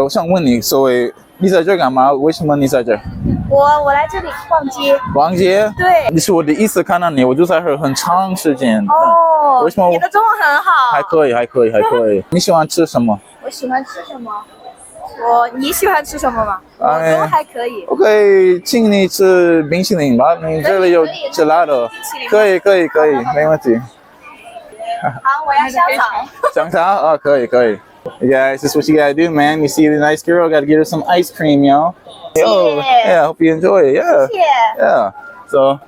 我想问你，所谓你在这干嘛？为什么你在这？我来这里逛街。逛街？对。你是我第一次看到你，我就在这很长时间。哦。为什么？你的中文很好。还可以，还可以，还可以。你喜欢吃什么？我喜欢吃什么？你喜欢吃什么吗？我都还可以。我可以请你吃冰淇淋吧？你这里有吃辣的？可以，可以，可以，没问题。好，我要香肠。香肠？哦，可以，可以。Yeah, this is what you gotta do, man. You see the nice girl, gotta get her some ice cream, yo. Yo, yeah, hope you enjoy it. Yeah, yeah. So,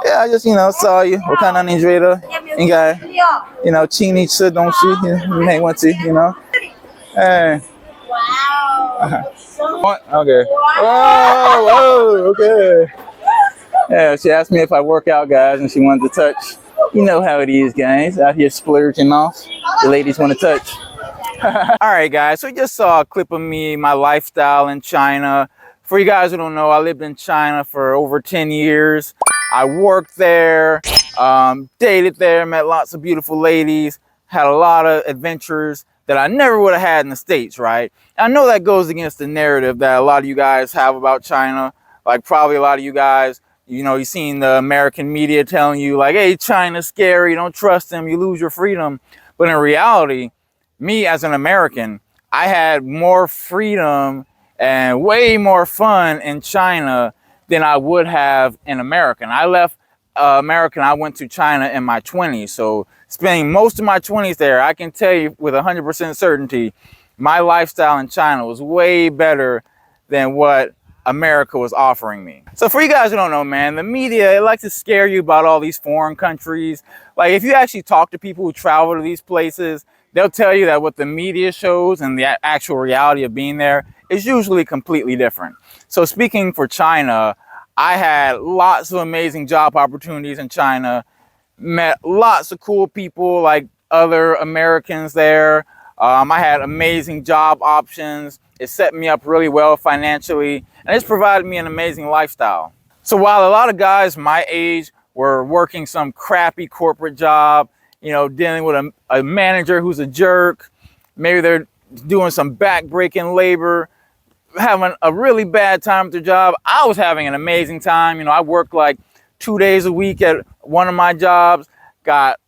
yeah, I just saw you. 我看到你觉得应该请你吃东西没问题Hey. Wow. What? Okay. Whoa, whoa, okay. Yeah, she asked me if I work out, guys, and she wanted to touch. You know how it is, guys. Out here splurging off. The ladies want to touch. All right, guys. So you just saw a clip of me, my lifestyle in China. For you guys who don't know, I lived in China for over 10 years. I worked there, dated there, met lots of beautiful ladies, had a lot of adventures that I never would have had in the States, right? I know that goes against the narrative that a lot of you guys have about China. Like probably a lot of you guys, you've seen the American media telling you like, hey, China's scary, don't trust them, you lose your freedom. But in reality, me as an American, I had more freedom and way more fun in China than I would have in America. And I left America and I went to China in my 20s. So spending most of my 20s there, I can tell you with 100% certainty, my lifestyle in China was way better than what America was offering me. So for you guys who don't know, man, the media, it likes to scare you about all these foreign countries. Like if you actually talk to people who travel to these places, they'll tell you that what the media shows and the actual reality of being there is usually completely different. So speaking for China, I had lots of amazing job opportunities in China, met lots of cool people like other Americans there. I had amazing job options. It set me up really well financially, and it's provided me an amazing lifestyle. So while a lot of guys my age were working some crappy corporate job, dealing with a manager who's a jerk, maybe they're doing some back-breaking labor, having a really bad time at their job, I was having an amazing time. I worked like 2 days a week at one of my jobs, got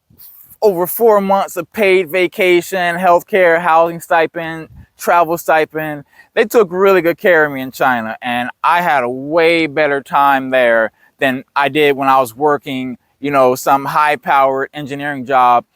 over 4 months of paid vacation, healthcare, housing stipend, travel stipend. They took really good care of me in China, and I had a way better time there than I did when I was working, some high-powered engineering job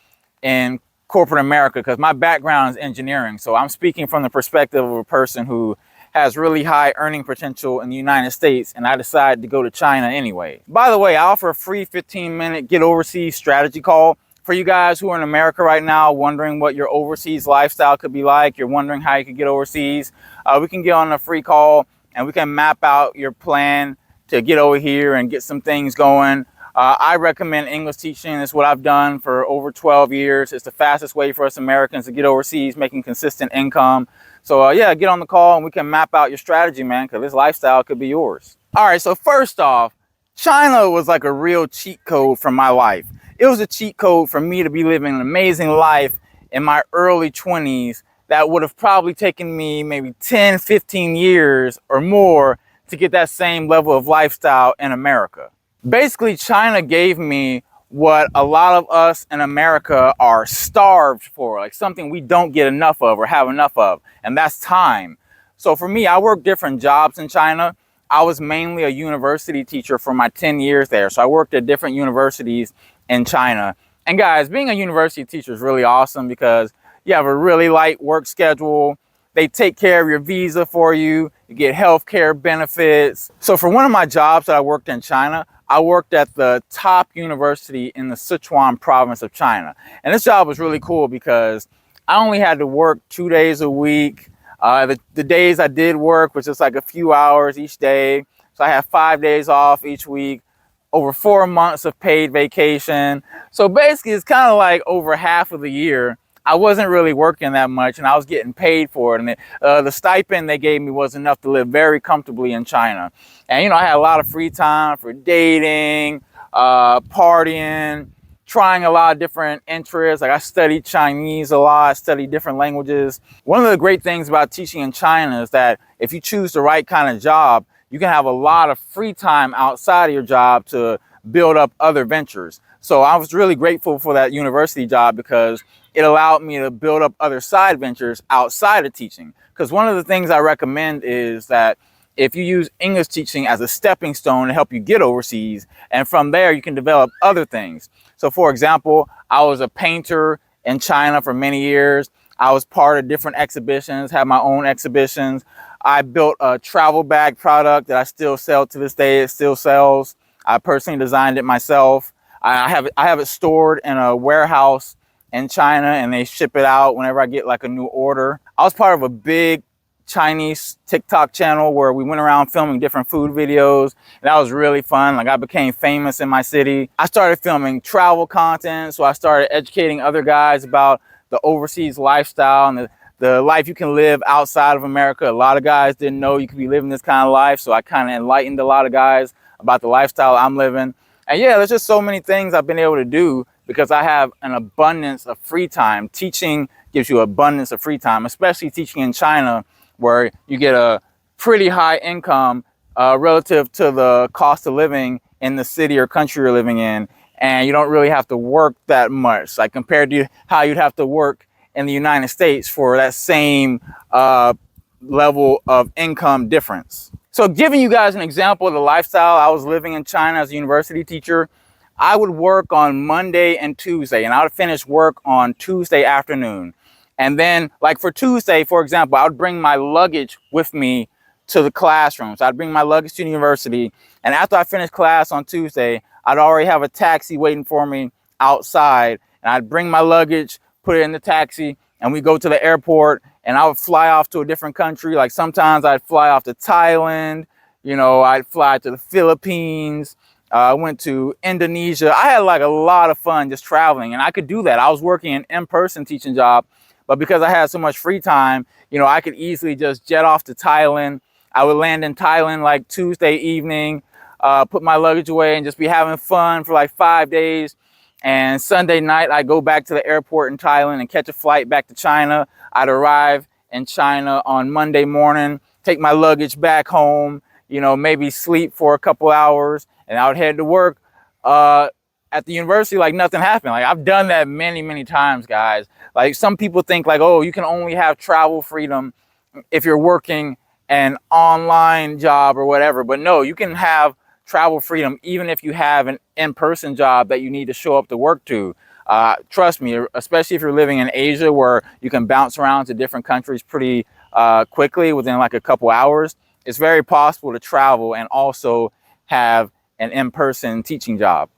in corporate America, because my background is engineering. So I'm speaking from the perspective of a person who has really high earning potential in the United States, and I decided to go to China anyway. By the way, I offer a free 15-minute Get Overseas strategy call for you guys who are in America right now, wondering what your overseas lifestyle could be like. You're wondering how you could get overseas. We can get on a free call and we can map out your plan to get over here and get some things going. I recommend English teaching. It's what I've done for over 12 years. It's the fastest way for us Americans to get overseas, making consistent income. So yeah, get on the call and we can map out your strategy, man, because this lifestyle could be yours. All right, so first off, China was like a real cheat code for my life. It was a cheat code for me to be living an amazing life in my early 20s that would have probably taken me maybe 10, 15 years or more to get that same level of lifestyle in America. Basically, China gave me what a lot of us in America are starved for, like something we don't get enough of or have enough of, and that's time. So for me, I worked different jobs in China. I was mainly a university teacher for my 10 years there. So I worked at different universities in China. And guys, being a university teacher is really awesome because you have a really light work schedule. They take care of your visa for you. You get healthcare benefits. So for one of my jobs that I worked in China, I worked at the top university in the Sichuan province of China. And this job was really cool because I only had to work 2 days a week. The days I did work was just like a few hours each day. So I had 5 days off each week, over 4 months of paid vacation. So basically it's kind of like over half of the year, I wasn't really working that much and I was getting paid for it. And the stipend they gave me was enough to live very comfortably in China. And I had a lot of free time for dating, partying, trying a lot of different interests. Like I studied Chinese a lot, I studied different languages. One of the great things about teaching in China is that if you choose the right kind of job, you can have a lot of free time outside of your job to build up other ventures. So I was really grateful for that university job because it allowed me to build up other side ventures outside of teaching. Because one of the things I recommend is that if you use English teaching as a stepping stone to help you get overseas, and from there you can develop other things. So for example, I was a painter in China for many years. I was part of different exhibitions, had my own exhibitions. I built a travel bag product that I still sell to this day. It still sells. I personally designed it myself. I have it stored in a warehouse in China, and they ship it out whenever I get like a new order. I was part of a big Chinese TikTok channel where we went around filming different food videos. And that was really fun. Like I became famous in my city. I started filming travel content, so I started educating other guys about the overseas lifestyle and the life you can live outside of America. A lot of guys didn't know you could be living this kind of life, so I kind of enlightened a lot of guys about the lifestyle I'm living. And yeah, there's just so many things I've been able to do because I have an abundance of free time. Teaching gives you abundance of free time, especially teaching in China, where you get a pretty high income relative to the cost of living in the city or country you're living in. And you don't really have to work that much, like compared to how you'd have to work in the United States for that same level of income difference. So giving you guys an example of the lifestyle I was living in China as a university teacher, I would work on Monday and Tuesday, and I would finish work on Tuesday afternoon. And then like for Tuesday, for example, I would bring my luggage with me to the classrooms. I'd bring my luggage to the university. And after I finished class on Tuesday, I'd already have a taxi waiting for me outside. And I'd bring my luggage, put it in the taxi, and we go to the airport, and I would fly off to a different country. Like sometimes I'd fly off to Thailand, you know, I'd fly to the Philippines. I went to Indonesia. I had like a lot of fun just traveling, and I could do that. I was working an in-person teaching job, but because I had so much free time, you know, I could easily just jet off to Thailand. I would land in Thailand like Tuesday evening, put my luggage away and just be having fun for like 5 days. And Sunday night, I'd go back to the airport in Thailand and catch a flight back to China. I'd arrive in China on Monday morning, take my luggage back home, you know, maybe sleep for a couple hours, and I would head to work at the university like nothing happened. Like I've done that many, many times, guys. Like some people think like, oh, you can only have travel freedom if you're working an online job or whatever. But no, you can have travel freedom even if you have an in-person job that you need to show up to work to. Trust me, especially if you're living in Asia where you can bounce around to different countries pretty quickly within like a couple hours, it's very possible to travel and also have an in-person teaching job.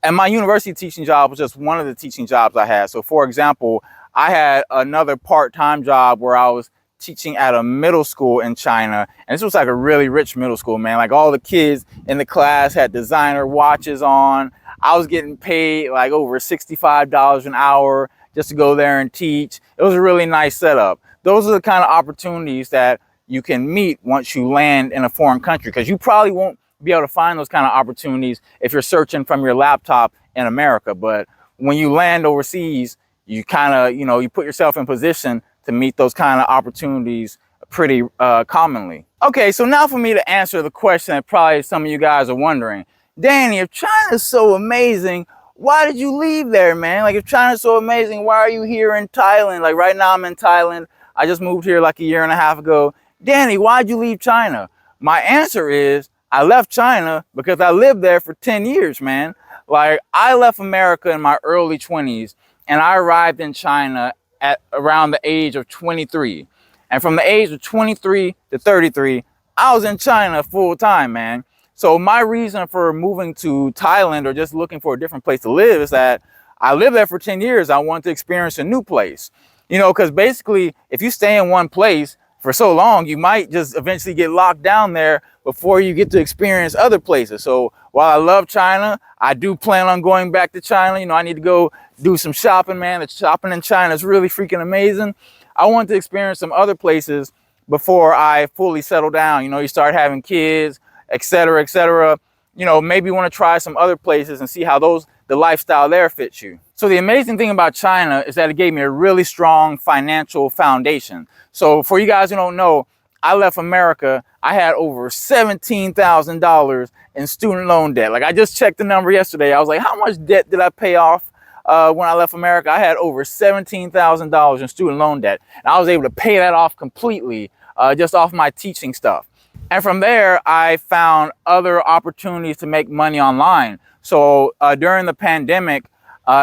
And my university teaching job was just one of the teaching jobs I had. So for example, I had another part-time job where I was teaching at a middle school in China. And this was like a really rich middle school, man. Like all the kids in the class had designer watches on. I was getting paid like over $65 an hour just to go there and teach. It was a really nice setup. Those are the kind of opportunities that you can meet once you land in a foreign country, because you probably won't be able to find those kind of opportunities if you're searching from your laptop in America. But when you land overseas, you kind of, you know, you put yourself in position to meet those kind of opportunities pretty commonly. Okay, so now for me to answer the question that probably some of you guys are wondering, Danny, if China's so amazing, why did you leave there, man? Like if China's so amazing, why are you here in Thailand? Like right now I'm in Thailand. I just moved here like a year and a half ago. Danny, why'd you leave China? My answer is I left China because I lived there for 10 years, man. Like I left America in my early 20s and I arrived in China at around the age of 23. And from the age of 23 to 33, I was in China full time, man. So my reason for moving to Thailand or just looking for a different place to live is that I lived there for 10 years. I wanted to experience a new place, you know, because basically if you stay in one place for so long, you might just eventually get locked down there before you get to experience other places. So while I love China, I do plan on going back to China. You know, I need to go do some shopping, man. The shopping in China is really freaking amazing. I want to experience some other places before I fully settle down. You know, you start having kids, etc., etc. You know, maybe want to try some other places and see how those the lifestyle there fits you. So the amazing thing about China is that it gave me a really strong financial foundation. So for you guys who don't know, I left America, I had over $17,000 in student loan debt. Like I just checked the number yesterday. I was like, how much debt did I pay off when I left America? I had over $17,000 in student loan debt. And I was able to pay that off completely just off my teaching stuff. And from there, I found other opportunities to make money online. So during the pandemic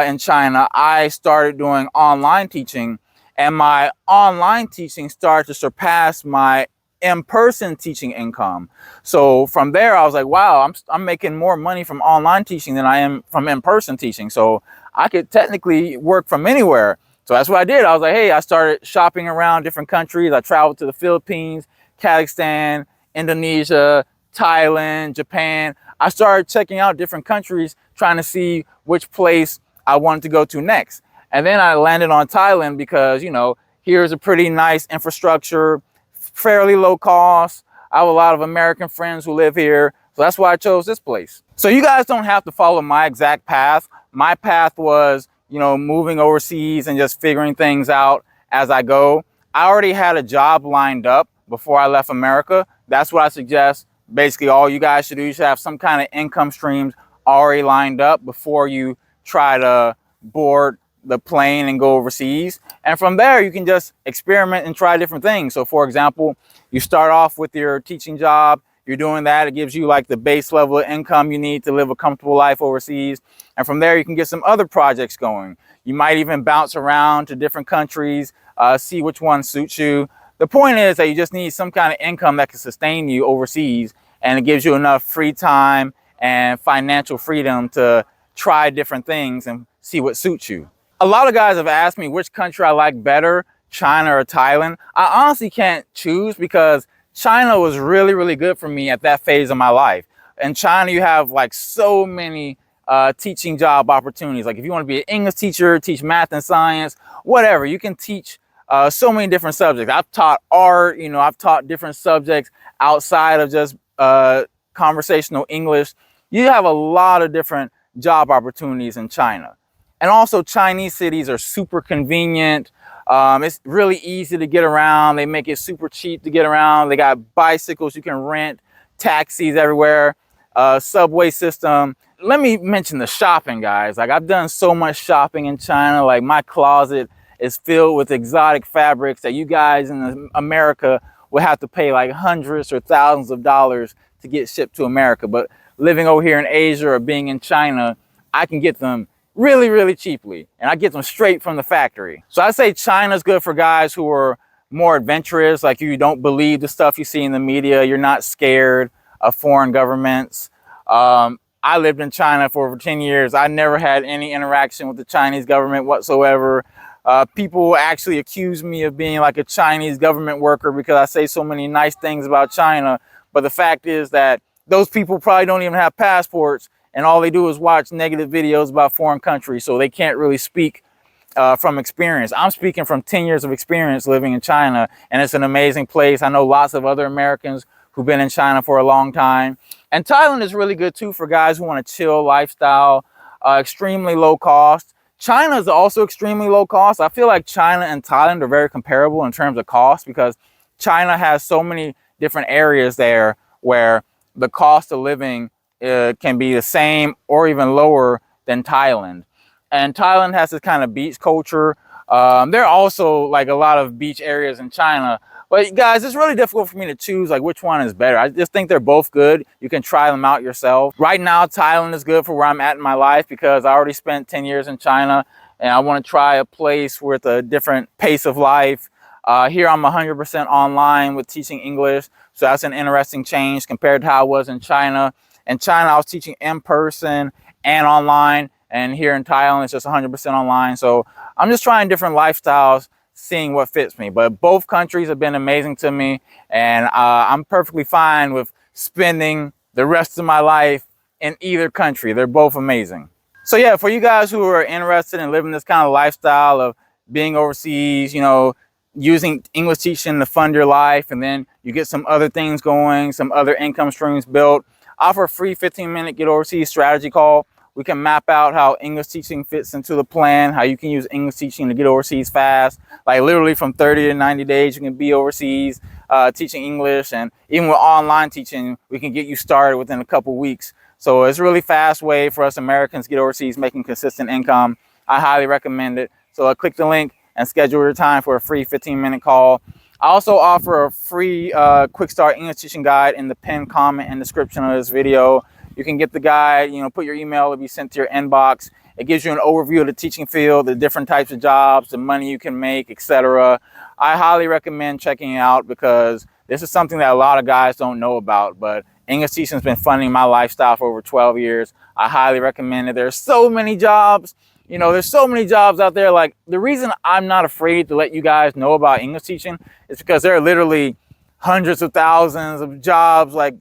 in China, I started doing online teaching, and my online teaching started to surpass my in-person teaching income. So from there, I was like, wow, I'm making more money from online teaching than I am from in-person teaching. So I could technically work from anywhere. So that's what I did. I was like, hey, I started shopping around different countries. I traveled to the Philippines, Kazakhstan, Indonesia, Thailand, Japan. I started checking out different countries, trying to see which place I wanted to go to next. And then I landed on Thailand because, you know, here's a pretty nice infrastructure, fairly low cost. I have a lot of American friends who live here. So that's why I chose this place. So you guys don't have to follow my exact path. My path was, you know, moving overseas and just figuring things out as I go. I already had a job lined up before I left America. That's what I suggest. Basically, all you guys should do, you should have some kind of income streams already lined up before you try to board the plane and go overseas. And from there, you can just experiment and try different things. So for example, you start off with your teaching job. You're doing that. It gives you like the base level of income you need to live a comfortable life overseas. And from there, you can get some other projects going. You might even bounce around to different countries, see which one suits you. The point is that you just need some kind of income that can sustain you overseas, and it gives you enough free time and financial freedom to try different things and see what suits you. A lot of guys have asked me which country I like better, China or Thailand. I honestly can't choose because China was really, really good for me at that phase of my life. In China, you have like so many teaching job opportunities. Like if you want to be an English teacher, teach math and science, whatever, you can teach so many different subjects. I've taught art, you know, I've taught different subjects outside of just conversational English. You have a lot of different job opportunities in China. And also Chinese cities are super convenient. It's really easy to get around. They make it super cheap to get around. They got bicycles you can rent, taxis everywhere, subway system. Let me mention the shopping, guys. Like I've done so much shopping in China. Like my closet is filled with exotic fabrics that you guys in America will have to pay like hundreds or thousands of dollars to get shipped to America. But living over here in Asia or being in China, I can get them really, really cheaply. And I get them straight from the factory. So I say China's good for guys who are more adventurous, like you don't believe the stuff you see in the media. You're not scared of foreign governments. I lived in China for over 10 years. I never had any interaction with the Chinese government whatsoever. People actually accuse me of being like a Chinese government worker because I say so many nice things about China. But the fact is that those people probably don't even have passports, and all they do is watch negative videos about foreign countries, so they can't really speak from experience. I'm speaking from 10 years of experience living in China, and it's an amazing place. I know lots of other Americans who've been in China for a long time. And Thailand is really good too for guys who want a chill lifestyle, extremely low cost. China is also extremely low cost. I feel like China and Thailand are very comparable in terms of cost because China has so many different areas there where the cost of living can be the same or even lower than Thailand. And Thailand has this kind of beach culture. There are also like a lot of beach areas in China. But guys, it's really difficult for me to choose like which one is better. I just think they're both good. You can try them out yourself. Right now, Thailand is good for where I'm at in my life because I already spent 10 years in China and I want to try a place with a different pace of life. Here I'm 100% online with teaching English. So that's an interesting change compared to how I was in China. In China, I was teaching in person and online. And here in Thailand, it's just 100% online. So I'm just trying different lifestyles, seeing what fits me. But both countries have been amazing to me. And I'm perfectly fine with spending the rest of my life in either country. They're both amazing. So yeah, for you guys who are interested in living this kind of lifestyle of being overseas, you know, using English teaching to fund your life, and then you get some other things going, some other income streams built, offer a free 15-minute Get Overseas strategy call. We can map out how English teaching fits into the plan, how you can use English teaching to get overseas fast. Like literally from 30 to 90 days, you can be overseas teaching English. And even with online teaching, we can get you started within a couple weeks. So it's a really fast way for us Americans to get overseas making consistent income. I highly recommend it. So click the link and schedule your time for a free 15-minute call. I also offer a free Quickstart English Teaching Guide in the pinned comment and description of this video. You can get the guide, put your email, it'll be sent to your inbox. It gives you an overview of the teaching field, the different types of jobs, the money you can make, etc. I highly recommend checking it out because this is something that a lot of guys don't know about, but English teaching has been funding my lifestyle for over 12 years. I highly recommend it. There's so many jobs. There's so many jobs out there. Like, the reason I'm not afraid to let you guys know about English teaching is because there are literally hundreds of thousands of jobs, like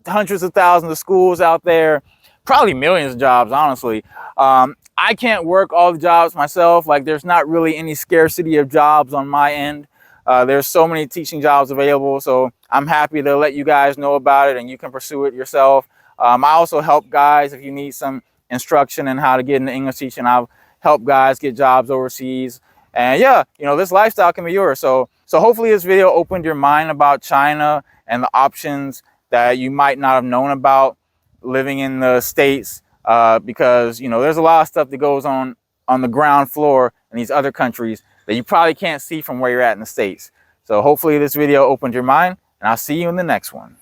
hundreds of thousands of schools out there, probably millions of jobs, honestly. I can't work all the jobs myself. Like, there's not really any scarcity of jobs on my end. There's so many teaching jobs available, so I'm happy to let you guys know about it and you can pursue it yourself. I also help guys if you need some instruction in how to get into English teaching. I've helped guys get jobs overseas. And yeah, this lifestyle can be yours. So hopefully this video opened your mind about China and the options that you might not have known about living in the States, because there's a lot of stuff that goes on the ground floor in these other countries that you probably can't see from where you're at in the States. So hopefully this video opened your mind, and I'll see you in the next one.